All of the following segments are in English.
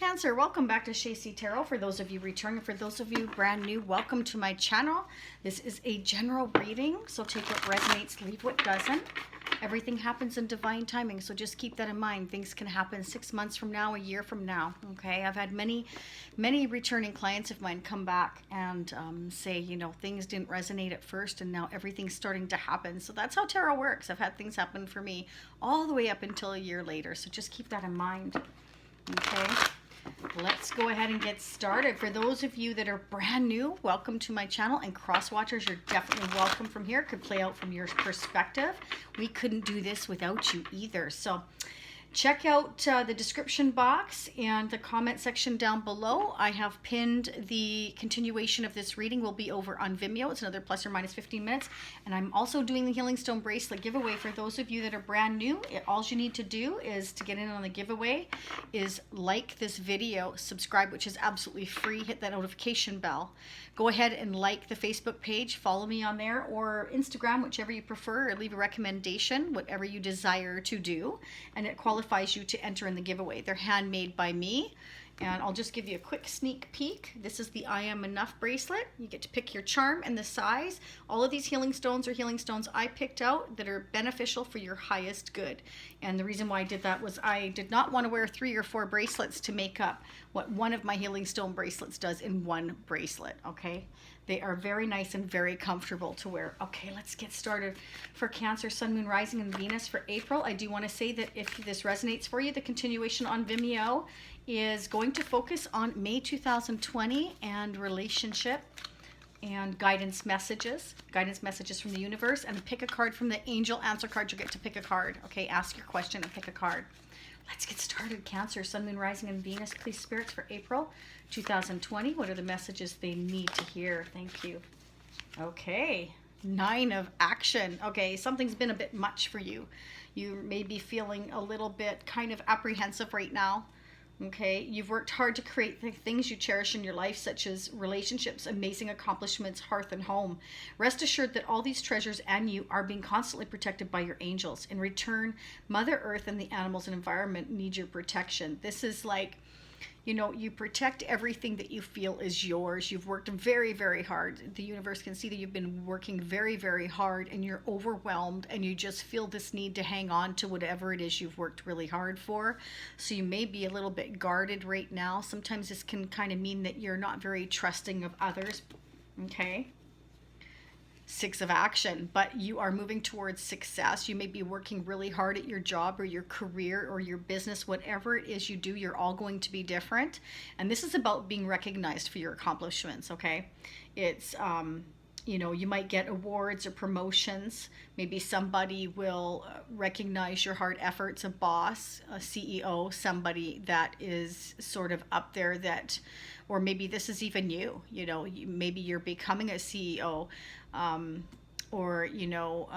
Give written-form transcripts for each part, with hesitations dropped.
Cancer, welcome back to Shacy Tarot. For those of you returning, for those of you brand new, welcome to my channel. This is a general reading, so take what resonates, leave what doesn't. Everything happens in divine timing, so just keep that in mind. Things can happen 6 months from now, a year from now, okay? I've had many returning clients of mine come back and say, you know, things didn't resonate at first and now everything's starting to happen. So that's how tarot works. I've had things happen for me all the way up until a year later, so just keep that in mind, okay? Let's go ahead and get started. For those of you that are brand new, welcome to my channel, and Crosswatchers, you're definitely welcome from here. It could play out from your perspective. We couldn't do this without you either. So check out the description box and the comment section down below. I have pinned the continuation of this reading will be over on Vimeo. It's another plus or minus 15 minutes. And I'm also doing the Healing Stone Bracelet giveaway. For those of you that are brand new, all you need to do is to get in on the giveaway is like this video, subscribe, which is absolutely free, hit that notification bell. Go ahead and like the Facebook page, follow me on there, or Instagram, whichever you prefer, or leave a recommendation, whatever you desire to do, and it qualifies you to enter in the giveaway. They're handmade by me, and I'll just give you a quick sneak peek. This is the I Am Enough bracelet. You get to pick your charm and the size. All of these healing stones are healing stones I picked out that are beneficial for your highest good. And the reason why I did that was I did not want to wear 3 or 4 bracelets to make up what one of my healing stone bracelets does in one bracelet, okay? They are very nice and very comfortable to wear. Okay, let's get started. For Cancer, Sun, Moon, Rising, and Venus for April, I do want to say that if this resonates for you, the continuation on Vimeo is going to focus on May 2020 and relationship and guidance messages from the universe, and pick a card from the angel answer card. You get to pick a card, okay? Ask your question and pick a card. Let's get started. Cancer, Sun, Moon, Rising, and Venus, please, spirits, for April 2020. What are the messages they need to hear? Thank you. Okay, 9 of action. Okay, something's been a bit much for you. You may be feeling a little bit kind of apprehensive right now. Okay, you've worked hard to create the things you cherish in your life, such as relationships, amazing accomplishments, hearth, and home. Rest assured that all these treasures and you are being constantly protected by your angels. In return, Mother Earth and the animals and environment need your protection. This is like, you know, you protect everything that you feel is yours. You've worked very, very hard. The universe can see that you've been working very, very hard, and you're overwhelmed, and you just feel this need to hang on to whatever it is you've worked really hard for. So you may be a little bit guarded right now. Sometimes this can kind of mean that you're not very trusting of others, okay? 6 of action, but you are moving towards success. You may be working really hard at your job or your career or your business. Whatever it is you do, you're all going to be different. And this is about being recognized for your accomplishments, okay? It's, you know, you might get awards or promotions. Maybe somebody will recognize your hard efforts, a boss, a CEO, somebody that is sort of up there that, or maybe this is even you, you know, maybe you're becoming a CEO, or, you know,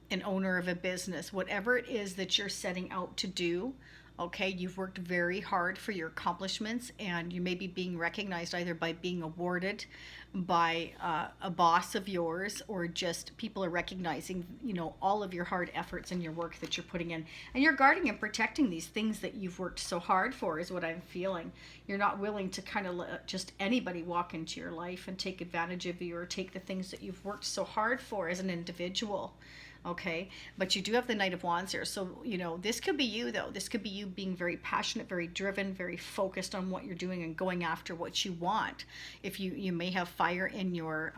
an owner of a business. Whatever it is that you're setting out to do, okay, you've worked very hard for your accomplishments, and you may be being recognized either by being awarded by a boss of yours, or just people are recognizing, you know, all of your hard efforts and your work that you're putting in. And you're guarding and protecting these things that you've worked so hard for, is what I'm feeling. You're not willing to kind of let just anybody walk into your life and take advantage of you, or take the things that you've worked so hard for as an individual. Okay, but you do have the Knight of Wands here. So, you know, this could be you, though. This could be you being very passionate, very driven, very focused on what you're doing and going after what you want. If you may have fire in your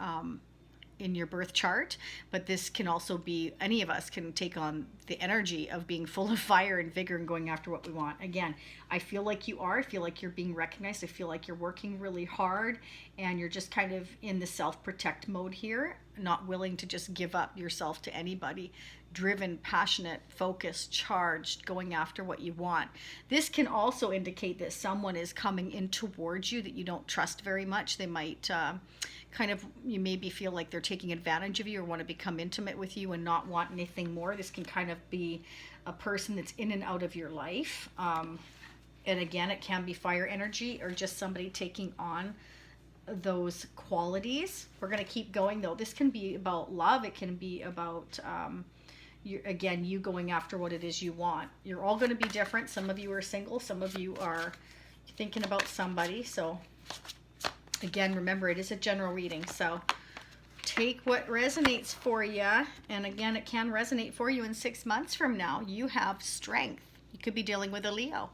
birth chart, but this can also be, any of us can take on the energy of being full of fire and vigor and going after what we want. Again, I feel like you are. I feel like you're being recognized. I feel like you're working really hard, and you're just kind of in the self-protect mode here, not willing to just give up yourself to anybody. Driven, passionate, focused, charged, going after what you want. This can also indicate that someone is coming in towards you that you don't trust very much. They might kind of, you maybe feel like they're taking advantage of you, or want to become intimate with you and not want anything more. This can kind of be a person that's in and out of your life. And again, it can be fire energy, or just somebody taking on those qualities. We're going to keep going, though. This can be about love. It can be about you going after what it is you want. You're all going to be different. Some of you are single. Some of you are, thinking about somebody. So again, remember, it is a general reading. So take what resonates for you. And again, it can resonate for you in 6 months from now. You have strength. You could be dealing with a Leo.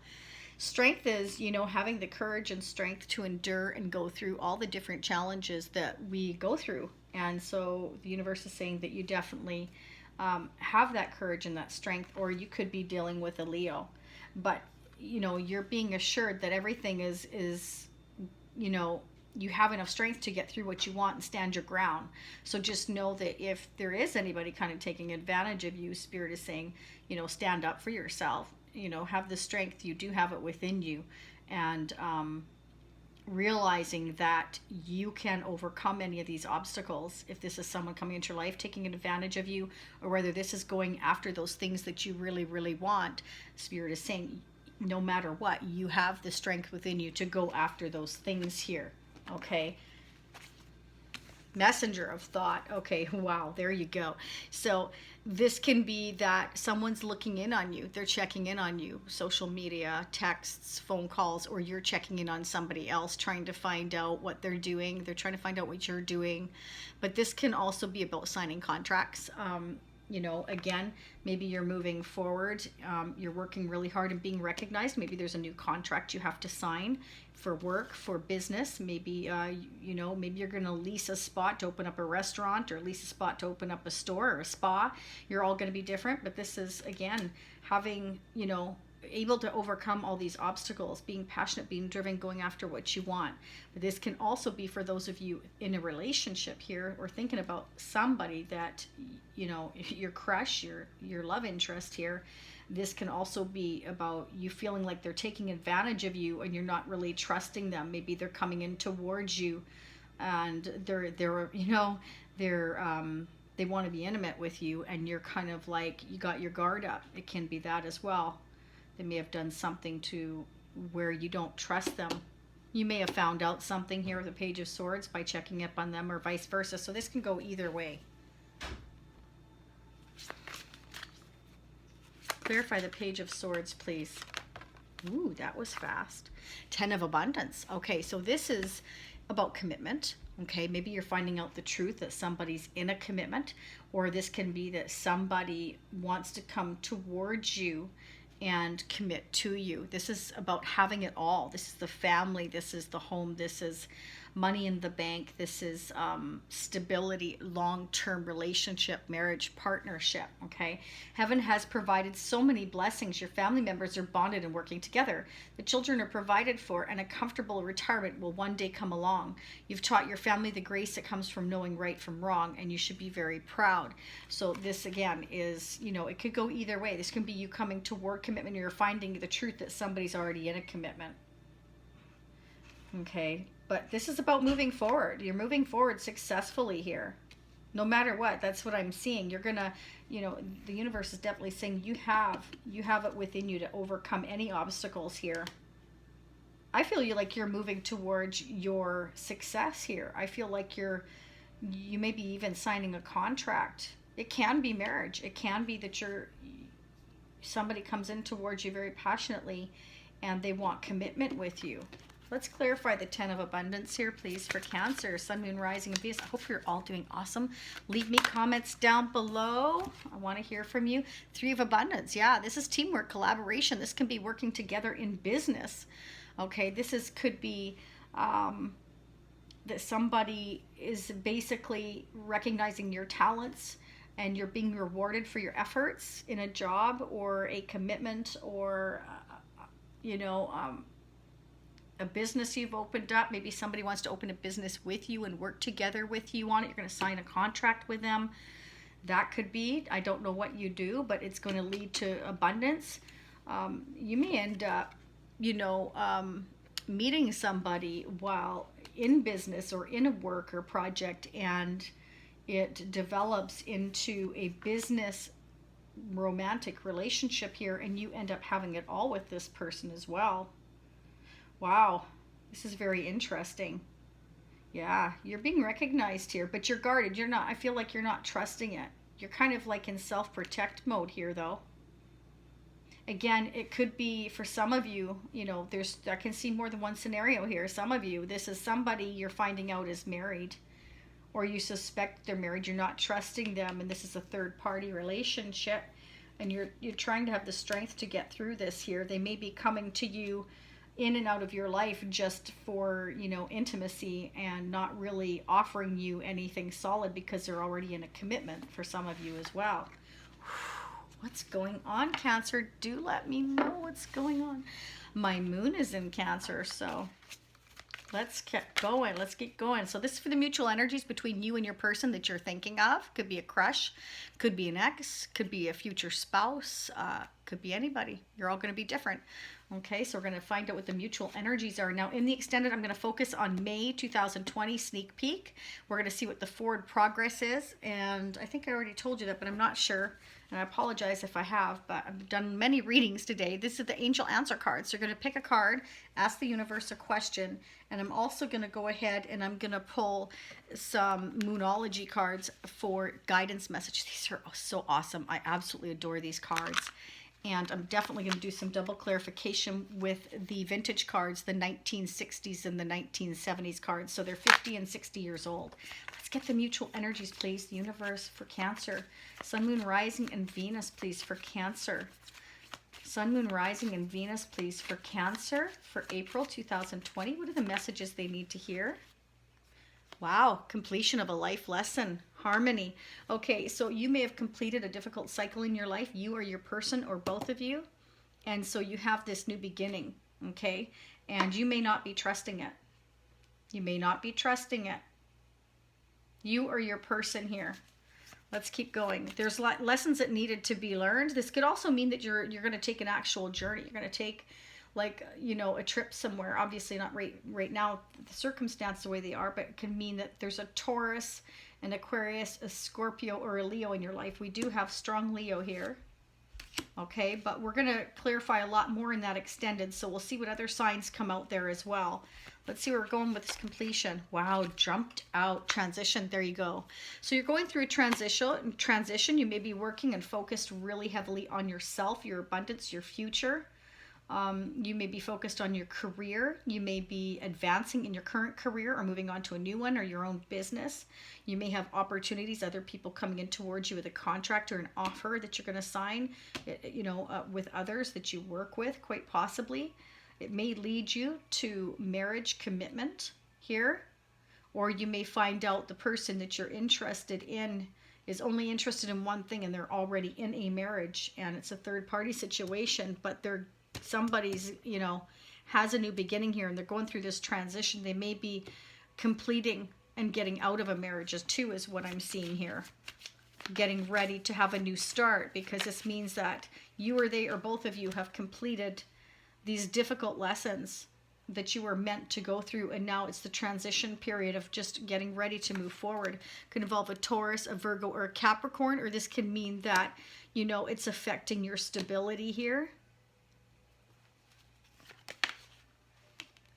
Strength is, you know, having the courage and strength to endure and go through all the different challenges that we go through. And so the universe is saying that you definitely have that courage and that strength, or you could be dealing with a Leo. But, you know, you're being assured that everything is, you know, you have enough strength to get through what you want and stand your ground. So just know that if there is anybody kind of taking advantage of you, Spirit is saying, you know, stand up for yourself. You know, have the strength. You do have it within you. And realizing that you can overcome any of these obstacles. If this is someone coming into your life taking advantage of you, or whether this is going after those things that you really, really want, Spirit is saying, no matter what, you have the strength within you to go after those things here. Okay. Messenger of thought. Okay, wow, there you go. So this can be that someone's looking in on you. They're checking in on you. Social media, texts, phone calls, or you're checking in on somebody else, trying to find out what they're doing. They're trying to find out what you're doing. But this can also be about signing contracts. You know, again, maybe you're moving forward. You're working really hard and being recognized. Maybe there's a new contract you have to sign for work, for business. Maybe, you know, maybe you're going to lease a spot to open up a restaurant, or lease a spot to open up a store or a spa. You're all going to be different. But this is, again, having, you know, able to overcome all these obstacles, being passionate, being driven, going after what you want. But this can also be for those of you in a relationship here, or thinking about somebody that, you know, your crush, your love interest here. This can also be about you feeling like they're taking advantage of you and you're not really trusting them. Maybe they're coming in towards you and they're you know, they want to be intimate with you, and you're kind of like, you got your guard up. It can be that as well. They may have done something to where you don't trust them. You may have found out something here with the Page of Swords by checking up on them, or vice versa. So this can go either way. Clarify the Page of Swords, please. Ooh, that was fast. 10 of Abundance. Okay, so this is about commitment. Okay, maybe you're finding out the truth that somebody's in a commitment, or this can be that somebody wants to come towards you and commit to you. This is about having it all. This is the family. This is the home. This is money in the bank. This is stability, long-term relationship, marriage, partnership. Okay. Heaven has provided so many blessings. Your family members are bonded and working together. The children are provided for, and a comfortable retirement will one day come along. You've taught your family the grace that comes from knowing right from wrong, and you should be very proud. So this, again, is, you know, it could go either way. This can be you coming toward commitment, or you're finding the truth that somebody's already in a commitment. Okay, but this is about moving forward. You're moving forward successfully here. No matter what, that's what I'm seeing. You're gonna, you know, the universe is definitely saying you have it within you to overcome any obstacles here. I feel like you're moving towards your success here. I feel like you may be even signing a contract. It can be marriage. It can be that somebody comes in towards you very passionately and they want commitment with you. Let's clarify the 10 of Abundance here, please, for Cancer, Sun, Moon, Rising, and Venus. I hope you're all doing awesome. Leave me comments down below. I want to hear from you. 3 of Abundance. Yeah, this is teamwork, collaboration. This can be working together in business. Okay, this could be that somebody is basically recognizing your talents, and you're being rewarded for your efforts in a job or a commitment, or, you know, a business you've opened up. Maybe somebody wants to open a business with you and work together with you on it. You're going to sign a contract with them. That could be, I don't know what you do, but it's going to lead to abundance. You may end up, you know, meeting somebody while in business or in a work or project, and it develops into a business romantic relationship here, and you end up having it all with this person as well. Wow, this is very interesting. Yeah, you're being recognized here, but you're guarded. You're not, I feel like you're not trusting it. You're kind of like in self-protect mode here, though. Again, it could be for some of you, you know, I can see more than one scenario here. Some of you, this is somebody you're finding out is married, or you suspect they're married, you're not trusting them, and this is a third party relationship, and you're trying to have the strength to get through this here. They may be coming to you in and out of your life just for, you know, intimacy, and not really offering you anything solid because they're already in a commitment for some of you as well. What's going on, Cancer? Do let me know what's going on. My moon is in Cancer, so let's get going. Let's get going. So this is for the mutual energies between you and your person that you're thinking of. Could be a crush, could be an ex, could be a future spouse, could be anybody. You're all going to be different. Okay, so we're going to find out what the mutual energies are. Now, in the extended, I'm going to focus on May 2020 sneak peek. We're going to see what the forward progress is. And I think I already told you that, but I'm not sure. And I apologize if I have, but I've done many readings today. This is the angel answer cards. So you're going to pick a card, ask the universe a question, and I'm also going to go ahead and I'm going to pull some Moonology cards for guidance message. These are so awesome. I absolutely adore these cards. And I'm definitely going to do some double clarification with the vintage cards, the 1960s and the 1970s cards. So they're 50 and 60 years old. Let's get the mutual energies, please. The universe for Cancer. Sun, Moon, Rising, and Venus, please, for Cancer. Sun, Moon, Rising, and Venus, please, for Cancer for April 2020. What are the messages they need to hear? Wow, completion of a life lesson. Harmony. Okay, so you may have completed a difficult cycle in your life, you or your person or both of you. And so you have this new beginning, okay? And you may not be trusting it. You may not be trusting it. You or your person here. Let's keep going. There's lessons that needed to be learned. This could also mean that you're going to take an actual journey. You're going to take, like, you know, a trip somewhere. Obviously not right now, the circumstances the way they are, but it can mean that there's a Taurus, an Aquarius, a Scorpio, or a Leo in your life. We do have strong Leo here. Okay, but we're going to clarify a lot more in that extended, so we'll see what other signs come out there as well. Let's see where we're going with this completion. Wow, jumped out. Transition. There you go. So you're going through a transition. You may be working and focused really heavily on yourself, your abundance, your future. You may be focused on your career. You may be advancing in your current career or moving on to a new one or your own business. You may have opportunities, other people coming in towards you with a contract or an offer that you're going to sign, you know, with others that you work with, quite possibly. It may lead you to marriage commitment here, or you may find out the person that you're interested in is only interested in one thing and they're already in a marriage and it's a third party situation, but somebody's, you know, has a new beginning here and they're going through this transition. They may be completing and getting out of a marriage too, is what I'm seeing here. Getting ready to have a new start, because this means that you or they or both of you have completed these difficult lessons that you were meant to go through, and now it's the transition period of just getting ready to move forward. It could involve a Taurus, a Virgo, or a Capricorn, or this can mean that, you know, it's affecting your stability here.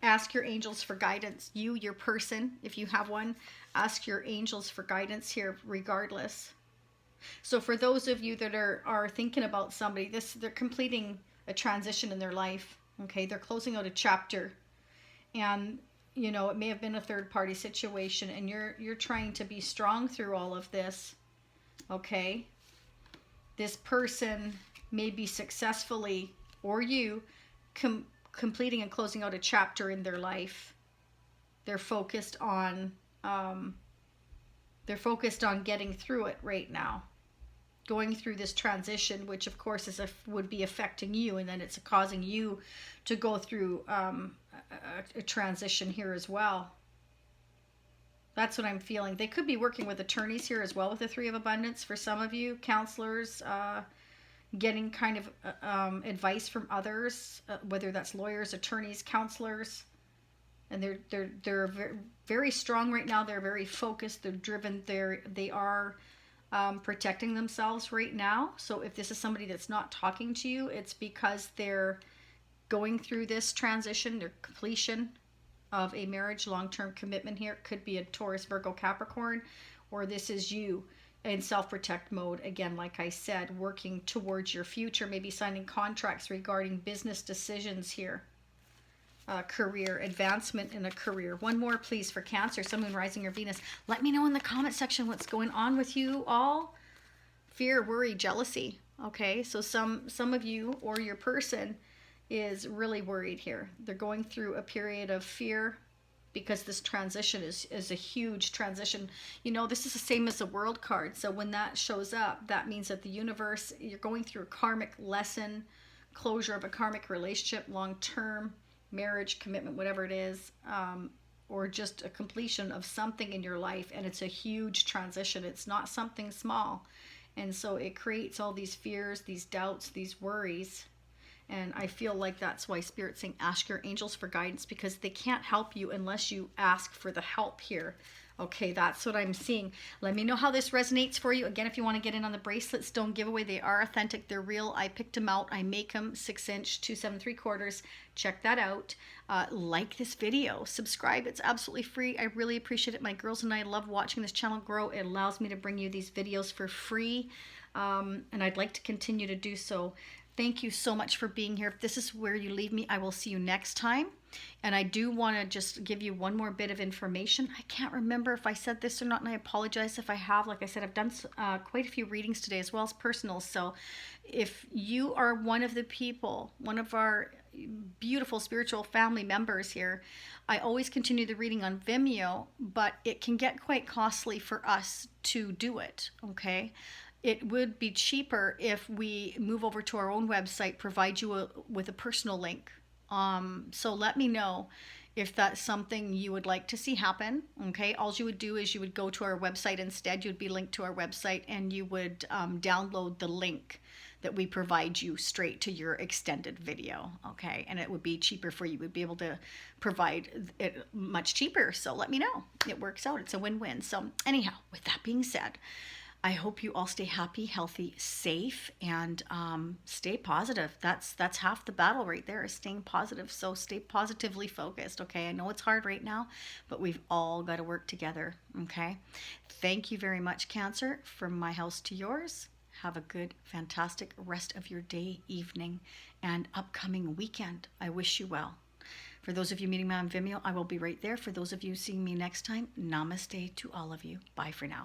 Ask your angels for guidance. You, your person, if you have one, ask your angels for guidance here regardless. So for those of you that are thinking about somebody, they're completing a transition in their life. Okay, they're closing out a chapter, and you know, it may have been a third party situation, and you're trying to be strong through all of this. Okay, this person may be successfully, or you, completing and closing out a chapter in their life. They're focused on getting through it right now, going through this transition, which of course would be affecting you, and then it's causing you to go through a transition here as well. That's what I'm feeling. They could be working with attorneys here as well with the Three of Abundance for some of you, counselors, getting kind of advice from others, whether that's lawyers, attorneys, counselors. And they're very strong right now. They're very focused. They're driven. They are protecting themselves right now. So if this is somebody that's not talking to you, it's because they're going through this transition, their completion of a marriage, long-term commitment here. It could be a Taurus, Virgo, Capricorn, or this is you. in self-protect mode. Again, like I said, working towards your future, maybe signing contracts regarding business decisions here. Career, advancement in a career. One more, please, for Cancer, Sun, Moon, Rising, or Venus. Let me know in the comment section what's going on with you all. Fear, worry, jealousy. Okay, so some of you or your person is really worried here. They're going through a period of fear because this transition is a huge transition. You know, this is the same as the World card. So when that shows up, that means that the universe, you're going through a karmic lesson, closure of a karmic relationship, long-term, marriage, commitment, whatever it is, or just a completion of something in your life. And it's a huge transition. It's not something small. And so it creates all these fears, these doubts, these worries. And I feel like that's why Spirit's saying ask your angels for guidance, because they can't help you unless you ask for the help here. Okay, that's what I'm seeing. Let me know how this resonates for you. Again, if you want to get in on the bracelet stone giveaway, they are authentic. They're real. I picked them out. I make them 6-inch, 2 7/3. Check that out. Like this video. Subscribe. It's absolutely free. I really appreciate it. My girls and I love watching this channel grow. It allows me to bring you these videos for free. And I'd like to continue to do so. Thank you so much for being here. If this is where you leave me, I will see you next time. And I do want to just give you one more bit of information. I can't remember if I said this or not, and I apologize if I have. Like I said, I've done quite a few readings today as well as personal. So if you are one of the people, one of our beautiful spiritual family members here, I always continue the reading on Vimeo, but it can get quite costly for us to do it, okay? It would be cheaper if we move over to our own website, provide you with a personal link. So let me know if that's something you would like to see happen. Okay, all you would do is you would go to our website instead. You'd be linked to our website, and you would download the link that we provide you straight to your extended video. Okay, and it would be cheaper for you. We'd be able to provide it much cheaper. So let me know. It works out. It's a win-win. So anyhow, with that being said, I hope you all stay happy, healthy, safe, and stay positive. That's half the battle right there, is staying positive. So stay positively focused, okay? I know it's hard right now, but we've all got to work together, okay? Thank you very much, Cancer. From my house to yours, have a good, fantastic rest of your day, evening, and upcoming weekend. I wish you well. For those of you meeting me on Vimeo, I will be right there. For those of you seeing me next time, namaste to all of you. Bye for now.